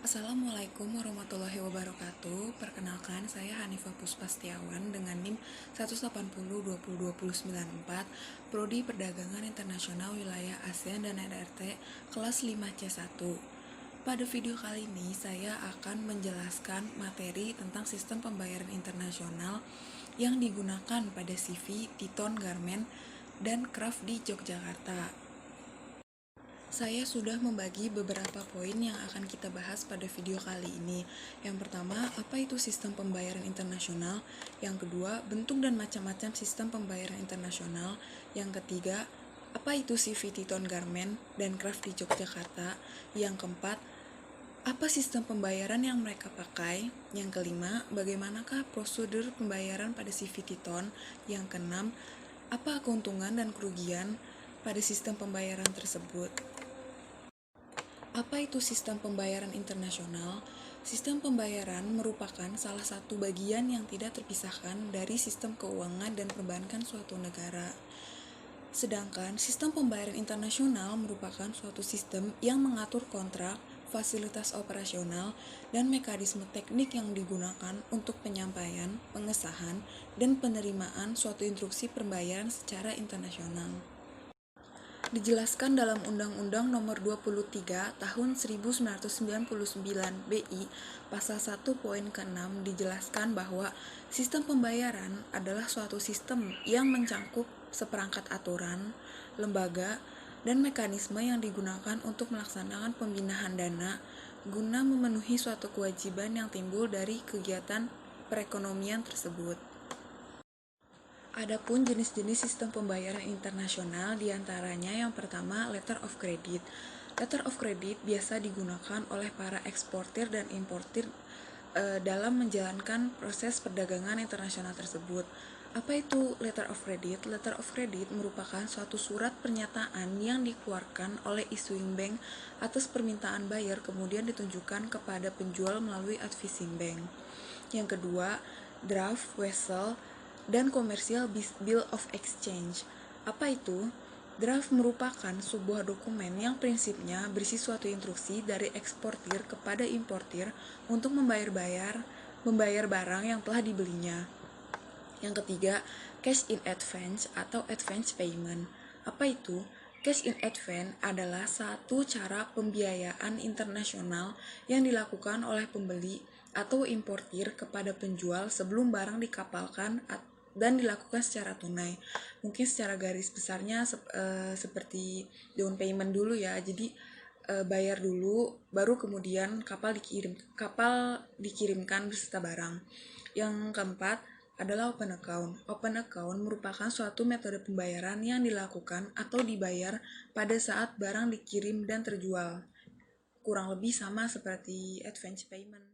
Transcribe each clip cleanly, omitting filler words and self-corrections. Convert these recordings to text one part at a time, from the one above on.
Assalamualaikum warahmatullahi wabarakatuh. Perkenalkan, saya Hanifah Puspastiawan dengan NIM 180202094, Prodi Perdagangan Internasional Wilayah ASEAN dan RRT kelas 5C1. Pada video kali ini, saya akan menjelaskan materi tentang sistem pembayaran internasional yang digunakan pada CV, Titon Garmen, dan Craft di Yogyakarta. Saya sudah membagi beberapa poin yang akan kita bahas pada video kali ini. Yang pertama, apa itu sistem pembayaran internasional? Yang kedua, bentuk dan macam-macam sistem pembayaran internasional. Yang ketiga, apa itu CV Titon Garmen dan Craft di Yogyakarta? Yang keempat, apa sistem pembayaran yang mereka pakai? Yang kelima, bagaimanakah prosedur pembayaran pada CV Titon? Yang keenam, apa keuntungan dan kerugian pada sistem pembayaran tersebut? Apa itu sistem pembayaran internasional? Sistem pembayaran merupakan salah satu bagian yang tidak terpisahkan dari sistem keuangan dan perbankan suatu negara. Sedangkan sistem pembayaran internasional merupakan suatu sistem yang mengatur kontrak, fasilitas operasional, dan mekanisme teknik yang digunakan untuk penyampaian, pengesahan, dan penerimaan suatu instruksi pembayaran secara internasional. Dijelaskan dalam Undang-Undang Nomor 23 Tahun 1999 BI Pasal 1 Poin ke-6 dijelaskan bahwa sistem pembayaran adalah suatu sistem yang mencakup seperangkat aturan, lembaga, dan mekanisme yang digunakan untuk melaksanakan pembinaan dana guna memenuhi suatu kewajiban yang timbul dari kegiatan perekonomian tersebut. Adapun jenis-jenis sistem pembayaran internasional diantaranya yang pertama letter of credit. Letter of credit biasa digunakan oleh para eksportir dan importir dalam menjalankan proses perdagangan internasional tersebut. Apa itu letter of credit? Letter of credit merupakan suatu surat pernyataan yang dikeluarkan oleh issuing bank atas permintaan buyer kemudian ditunjukkan kepada penjual melalui advising bank. Yang kedua, draft, wesel, dan Commercial Bill of Exchange. Apa itu? Draft merupakan sebuah dokumen yang prinsipnya berisi suatu instruksi dari eksportir kepada importir untuk membayar barang yang telah dibelinya. Yang ketiga, cash in advance atau advance payment. Apa itu? Cash in advance adalah satu cara pembiayaan internasional yang dilakukan oleh pembeli atau importir kepada penjual sebelum barang dikapalkan dan dilakukan secara tunai. Mungkin secara garis besarnya seperti down payment dulu ya. Jadi bayar dulu, baru kemudian kapal dikirimkan beserta barang. Yang keempat adalah open account. Open account merupakan suatu metode pembayaran yang dilakukan atau dibayar pada saat barang dikirim dan terjual. Kurang lebih sama seperti advance payment.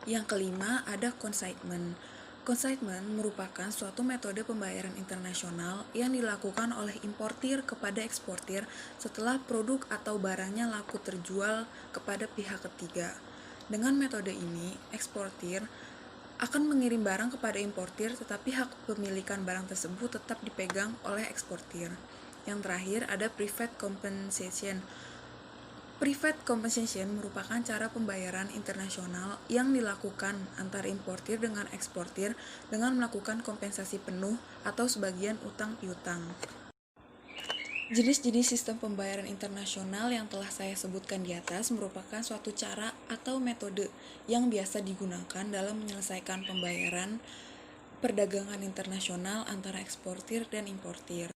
Yang kelima ada consignment. Consignment merupakan suatu metode pembayaran internasional yang dilakukan oleh importir kepada eksportir setelah produk atau barangnya laku terjual kepada pihak ketiga. Dengan metode ini, eksportir akan mengirim barang kepada importir tetapi hak kepemilikan barang tersebut tetap dipegang oleh eksportir. Yang terakhir ada private compensation. Private compensation merupakan cara pembayaran internasional yang dilakukan antara importir dengan eksportir dengan melakukan kompensasi penuh atau sebagian utang piutang. Jenis-jenis sistem pembayaran internasional yang telah saya sebutkan di atas merupakan suatu cara atau metode yang biasa digunakan dalam menyelesaikan pembayaran perdagangan internasional antara eksportir dan importir.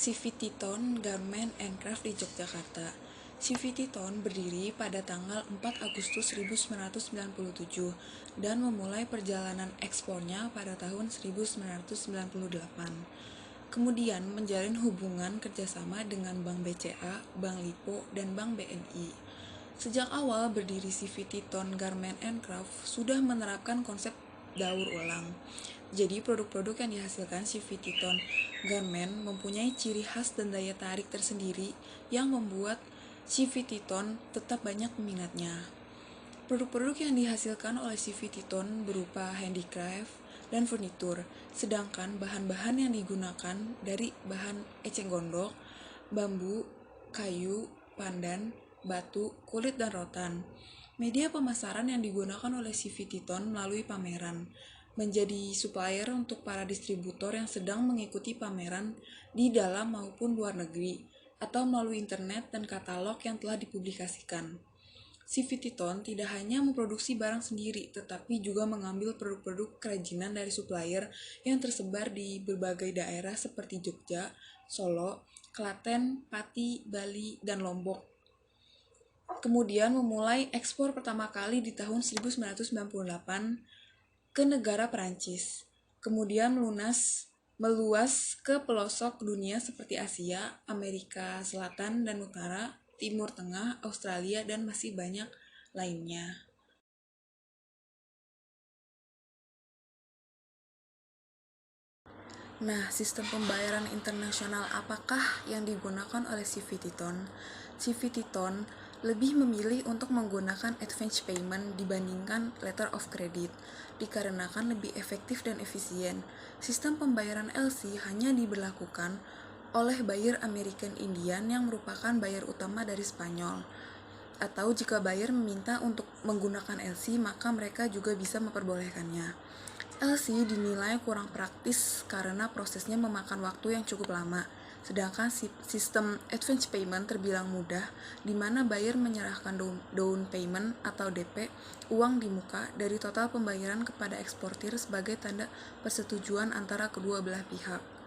CV Titon Garment and Craft di Yogyakarta. CV Titon berdiri pada tanggal 4 Agustus 1997 dan memulai perjalanan ekspornya pada tahun 1998. Kemudian menjalin hubungan kerjasama dengan Bank BCA, Bank Lipo, dan Bank BNI. Sejak awal berdiri CV Titon Garment and Craft sudah menerapkan konsep daur ulang. Jadi produk-produk yang dihasilkan CV Titon Garment mempunyai ciri khas dan daya tarik tersendiri yang membuat CV Titon tetap banyak peminatnya. Produk-produk yang dihasilkan oleh CV Titon berupa handicraft dan furnitur, sedangkan bahan-bahan yang digunakan dari bahan eceng gondok, bambu, kayu, pandan, batu, kulit, dan rotan. Media pemasaran yang digunakan oleh CVT-Ton melalui pameran menjadi supplier untuk para distributor yang sedang mengikuti pameran di dalam maupun luar negeri, atau melalui internet dan katalog yang telah dipublikasikan. CVT-Ton tidak hanya memproduksi barang sendiri, tetapi juga mengambil produk-produk kerajinan dari supplier yang tersebar di berbagai daerah seperti Jogja, Solo, Klaten, Pati, Bali, dan Lombok. Kemudian memulai ekspor pertama kali di tahun 1998 ke negara Perancis. Kemudian meluas ke pelosok dunia seperti Asia, Amerika Selatan dan Utara, Timur Tengah, Australia, dan masih banyak lainnya. Nah, sistem pembayaran internasional apakah yang digunakan oleh CVT-Ton? CVT-Ton lebih memilih untuk menggunakan advance payment dibandingkan letter of credit, dikarenakan lebih efektif dan efisien. Sistem pembayaran LC hanya diberlakukan oleh buyer American Indian yang merupakan buyer utama dari Spanyol. Atau jika buyer meminta untuk menggunakan LC, maka mereka juga bisa memperbolehkannya. LC dinilai kurang praktis karena prosesnya memakan waktu yang cukup lama, sedangkan sistem advance payment terbilang mudah, di mana buyer menyerahkan down payment atau DP, uang di muka, dari total pembayaran kepada eksportir sebagai tanda persetujuan antara kedua belah pihak.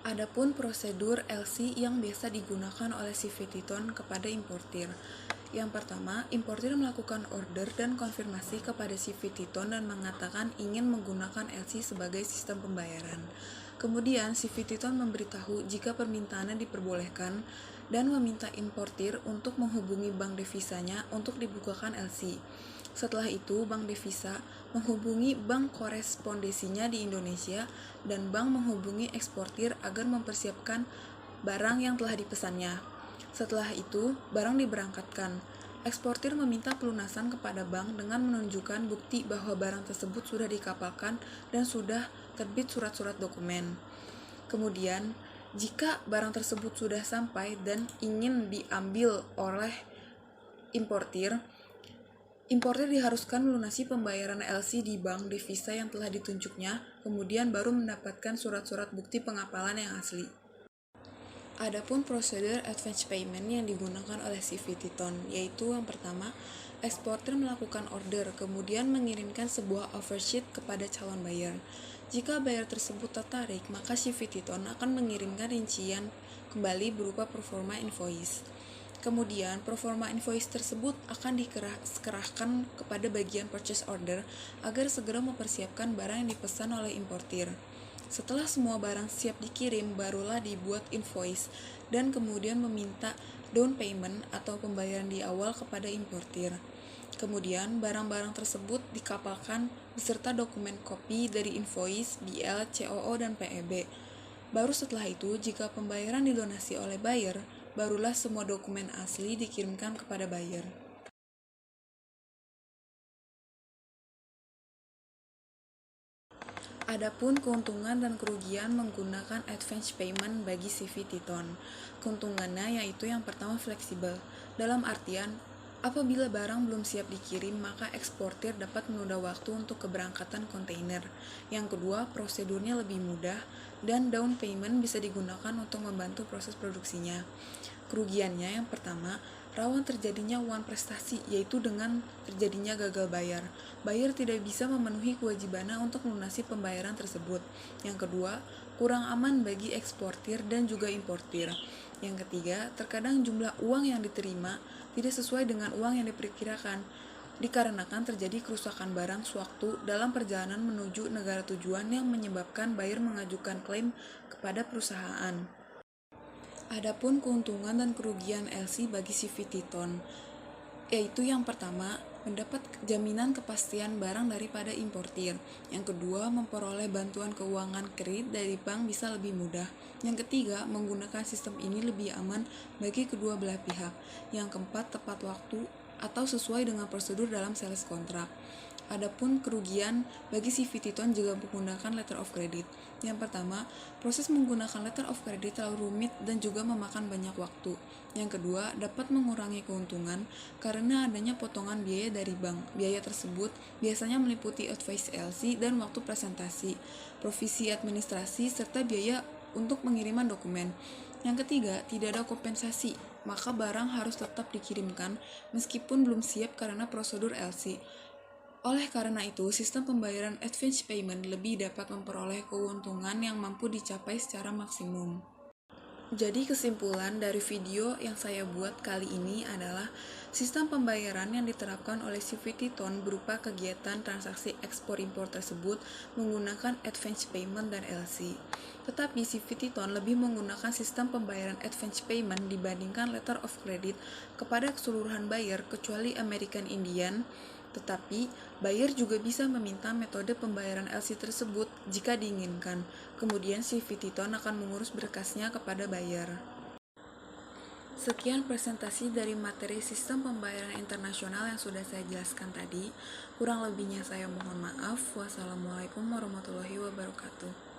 Adapun prosedur LC yang biasa digunakan oleh CVT-Ton kepada importir. Yang pertama, importir melakukan order dan konfirmasi kepada CVT-Ton dan mengatakan ingin menggunakan LC sebagai sistem pembayaran. Kemudian, CVT-Ton memberitahu jika permintaannya diperbolehkan dan meminta importir untuk menghubungi bank devisanya untuk dibukakan LC. Setelah itu, bank devisa menghubungi bank korespondesinya di Indonesia dan bank menghubungi eksportir agar mempersiapkan barang yang telah dipesannya. Setelah itu, barang diberangkatkan. Eksportir meminta pelunasan kepada bank dengan menunjukkan bukti bahwa barang tersebut sudah dikapalkan dan sudah terbit surat-surat dokumen. Kemudian, jika barang tersebut sudah sampai dan ingin diambil oleh importir diharuskan melunasi pembayaran LC di bank devisa yang telah ditunjuknya, kemudian baru mendapatkan surat-surat bukti pengapalan yang asli. Adapun prosedur advance payment yang digunakan oleh CVT-Ton, yaitu yang pertama, eksportir melakukan order, kemudian mengirimkan sebuah offer sheet kepada calon buyer. Jika buyer tersebut tertarik, maka CVT-Ton akan mengirimkan rincian kembali berupa proforma invoice. Kemudian, proforma invoice tersebut akan dikerahkan kepada bagian purchase order agar segera mempersiapkan barang yang dipesan oleh importir. Setelah semua barang siap dikirim, barulah dibuat invoice dan kemudian meminta down payment atau pembayaran di awal kepada importir. Kemudian, barang-barang tersebut dikapalkan beserta dokumen kopi dari invoice, BL, COO, dan PEB. Baru setelah itu, jika pembayaran dilunasi oleh buyer, barulah semua dokumen asli dikirimkan kepada buyer. Adapun keuntungan dan kerugian menggunakan advance payment bagi CVT-Ton. Keuntungannya yaitu yang pertama fleksibel, dalam artian apabila barang belum siap dikirim, maka eksportir dapat menunda waktu untuk keberangkatan kontainer. Yang kedua, prosedurnya lebih mudah dan down payment bisa digunakan untuk membantu proses produksinya. Kerugiannya yang pertama, rawan terjadinya uang prestasi, yaitu dengan terjadinya gagal bayar. Buyer tidak bisa memenuhi kewajibannya untuk melunasi pembayaran tersebut. Yang kedua, kurang aman bagi eksportir dan juga importir. Yang ketiga, terkadang jumlah uang yang diterima tidak sesuai dengan uang yang diperkirakan, dikarenakan terjadi kerusakan barang sewaktu dalam perjalanan menuju negara tujuan yang menyebabkan buyer mengajukan klaim kepada perusahaan. Adapun keuntungan dan kerugian LC bagi CVT-Ton, yaitu yang pertama, mendapat jaminan kepastian barang daripada importir. Yang kedua, memperoleh bantuan keuangan kredit dari bank bisa lebih mudah. Yang ketiga, menggunakan sistem ini lebih aman bagi kedua belah pihak. Yang keempat, tepat waktu atau sesuai dengan prosedur dalam sales kontrak. Adapun kerugian bagi CVT Tone jika menggunakan letter of credit. Yang pertama, proses menggunakan letter of credit terlalu rumit dan juga memakan banyak waktu. Yang kedua, dapat mengurangi keuntungan karena adanya potongan biaya dari bank. Biaya tersebut biasanya meliputi advice LC dan waktu presentasi, provisi administrasi, serta biaya untuk pengiriman dokumen. Yang ketiga, tidak ada kompensasi, maka barang harus tetap dikirimkan meskipun belum siap karena prosedur LC. Oleh karena itu, sistem pembayaran advance payment lebih dapat memperoleh keuntungan yang mampu dicapai secara maksimum. Jadi kesimpulan dari video yang saya buat kali ini adalah sistem pembayaran yang diterapkan oleh CVT Tone berupa kegiatan transaksi ekspor-impor tersebut menggunakan advance payment dan LC. Tetapi CVT Tone lebih menggunakan sistem pembayaran advance payment dibandingkan letter of credit kepada keseluruhan buyer kecuali American Indian. Tetapi, buyer juga bisa meminta metode pembayaran LC tersebut jika diinginkan. Kemudian CVT Tone akan mengurus berkasnya kepada buyer. Sekian presentasi dari materi sistem pembayaran internasional yang sudah saya jelaskan tadi. Kurang lebihnya saya mohon maaf. Wassalamualaikum warahmatullahi wabarakatuh.